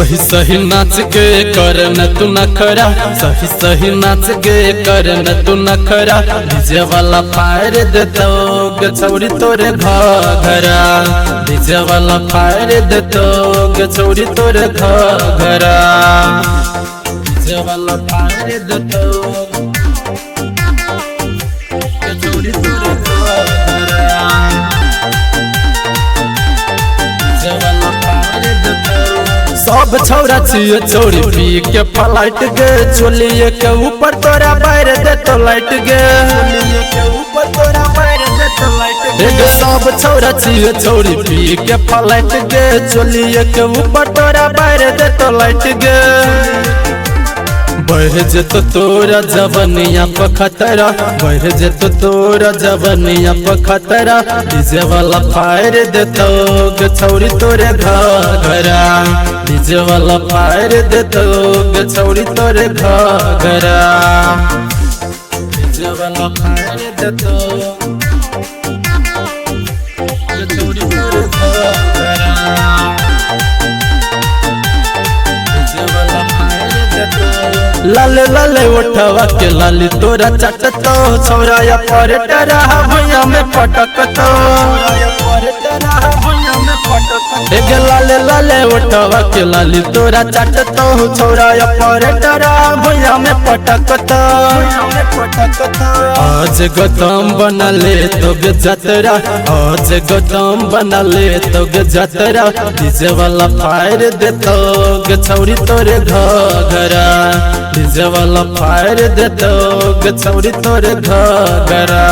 सही सही नाच के करन तू नखरा, सही सही नाच के करन तू नखरा। डीजे वाला फायर दे तो गछौरी तोरे घरा, डीजे वाला फायर दे तो गछौरी तोरे घरा, डीजे वाला फायर दे तो गछौरी तोरे घरा, डीजे वाला फायर दे तो। सब छौरा छिए चौरी पी के फ्लाइट गे, चोलिए के ऊपर तोरा बैर दे तो लाइट गे, चोलिए के ऊपर तोरा बैर दे तो लाइट गे। सब छौरा छिए चौरी पी के फ्लाइट गे, चोलिए के ऊपर तोरा बैर दे तो लाइट गे। बढ़ जेत तोरा जवनिया पे खतरा, बढ़ जेत तोरा जवनिया पे खतरा। डीजे वाला फायर दे तो गछौरी तोरे घरा, डीजे वाला फायर दे तो गछौरी तोरे घरा, डीजे वाला फायर दे तो गछौरी तोरे घरा, डीजे वाला फायर दे तो। लाले लाले उठवा के लाली तोरा चटतो, छौरा या परेटरा भैया में पटकतो, एक लाले लाले उठवा के लाली तोरा चटतो, छौरा या परेटरा भैया में पटकतो। आज गौतम बनले तो गे जतरा, आज गौतम बनले तो गे जतरा। डीजे वाला फायर दे तो गछौरी तोरे घरा, डीजे वाला फायर दे तो गछौरी तोरे घरा।